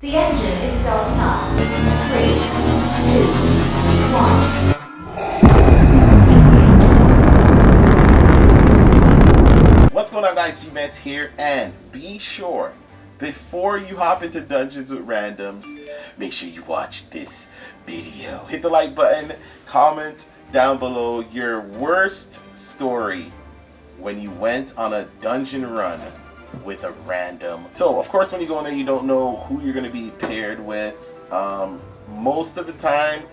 The engine is starting up. 3, 2, 1. What's going on, guys? G-Mets here, and be sure, before you hop into Dungeons with Randoms, make sure you watch this video. Hit the like button, comment down below your worst story when you went on a dungeon run with a random. So, of course, when you go in there, you don't know who you're going to be paired with. Most of the time,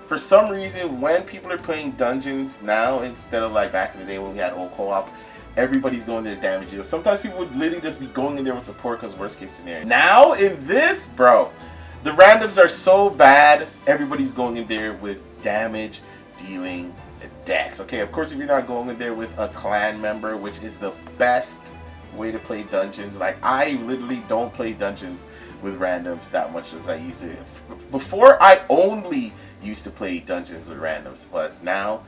for some reason, when people are playing dungeons now, instead of like back in the day when we had old co-op, everybody's going there to damage deals. Sometimes people would literally just be going in there with support because worst case scenario. Now, in this, bro, the randoms are so bad, everybody's going in there with damage dealing decks. Okay, of course, if you're not going in there with a clan member, which is the best way to play dungeons. Like, I literally don't play dungeons with randoms that much as I used to. Before, I only used to play dungeons with randoms, but now,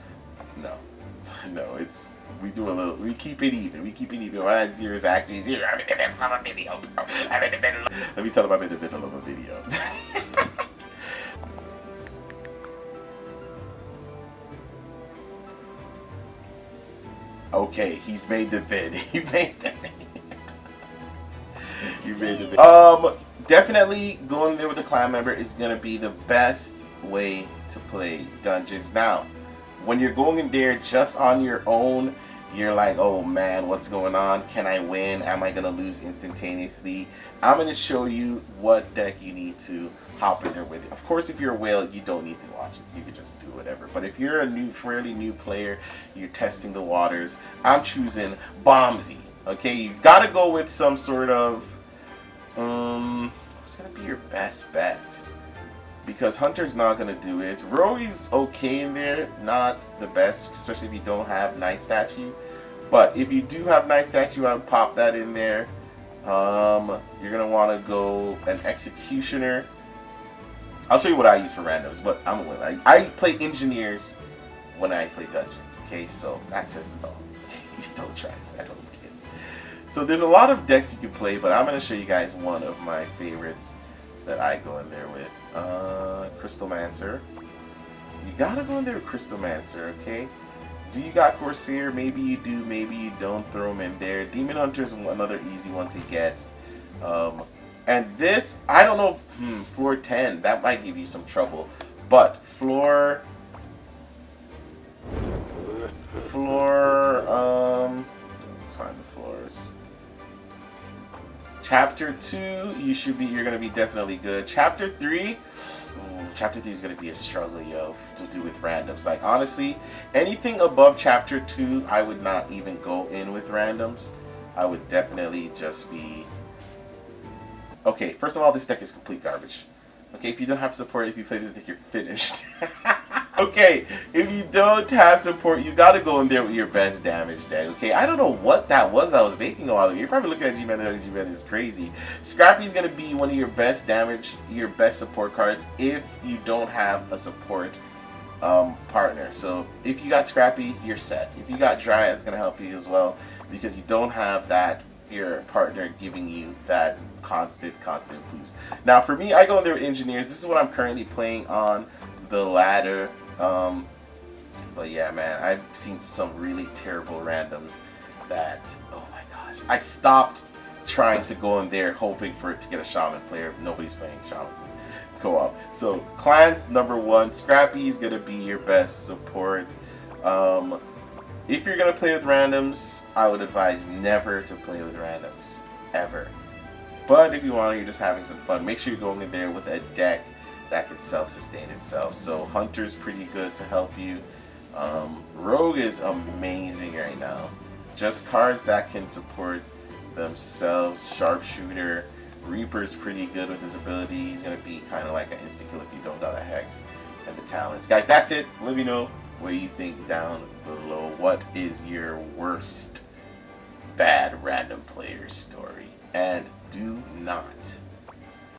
no, it's, we keep it even. We keep it even. My zero is actually zero. I'm in the middle of a video, bro. Let me tell them I'm in the middle of a video. Okay, he's made the bid. He made the bid. You made the bid. Definitely going there with a clan member is gonna be the best way to play dungeons. Now, when you're going in there just on your own, you're like, oh man, what's going on? Can I win? Am I gonna lose instantaneously? I'm gonna show you what deck you need to hop in there with. Of course, if you're a whale, you don't need to watch this. You can just do whatever. But if you're a fairly new player, you're testing the waters, I'm choosing Bombsy. Okay, you gotta go with some sort of, what's gonna be your best bet? Because Hunter's not gonna do it. Rogue's okay in there, not the best, especially if you don't have Night Statue. But if you do have Night Statue, I would pop that in there. You're gonna want to go an Executioner. I'll show you what I use for randoms, but I'm a winner. I play Engineers when I play Dungeons. Okay, so that says it all. Don't try this at home, kids. So there's a lot of decks you can play, but I'm gonna show you guys one of my favorites that I go in there with. Crystalmancer. You gotta go in there with Crystalmancer, okay? Do you got Corsair? Maybe you do, maybe you don't. Throw them in there. Demon Hunter is another easy one to get. And this, I don't know, floor 10, that might give you some trouble. But floor, let's find the floors. Chapter 2, you're gonna be definitely good. Chapter 3, Chapter 3 is gonna be a struggle, yo, to do with randoms. Like, honestly, anything above Chapter 2, I would not even go in with randoms. I would definitely just be... Okay, first of all, this deck is complete garbage. Okay, if you don't have support, if you play this deck, you're finished. Okay, if you don't have support, you gotta go in there with your best damage deck, okay? I don't know what that was I was making a while ago. You're probably looking at G-Man and G-Man is crazy. Scrappy's gonna be one of your best damage, your best support cards if you don't have a support partner. So if you got Scrappy, you're set. If you got Dry, it's gonna help you as well because you don't have that, your partner giving you that constant boost. Now for me, I go in there with Engineers. This is what I'm currently playing on the ladder. But yeah, man, I've seen some really terrible randoms that, oh my gosh, I stopped trying to go in there hoping for it to get a Shaman player. Nobody's playing Shamans co-op. So clans, number 1, Scrappy is gonna be your best support. If you're gonna play with randoms, I would advise never to play with randoms, ever. But if you want, you're just having some fun, make sure you're going in there with a deck that can self-sustain itself. So Hunter's pretty good to help you. Rogue is amazing right now. Just cards that can support themselves. Sharpshooter. Reaper's pretty good with his ability. He's going to be kind of like an insta-kill if you don't got a Hex and the talents. Guys, that's it. Let me know what you think down below. What is your worst bad random player story? And do not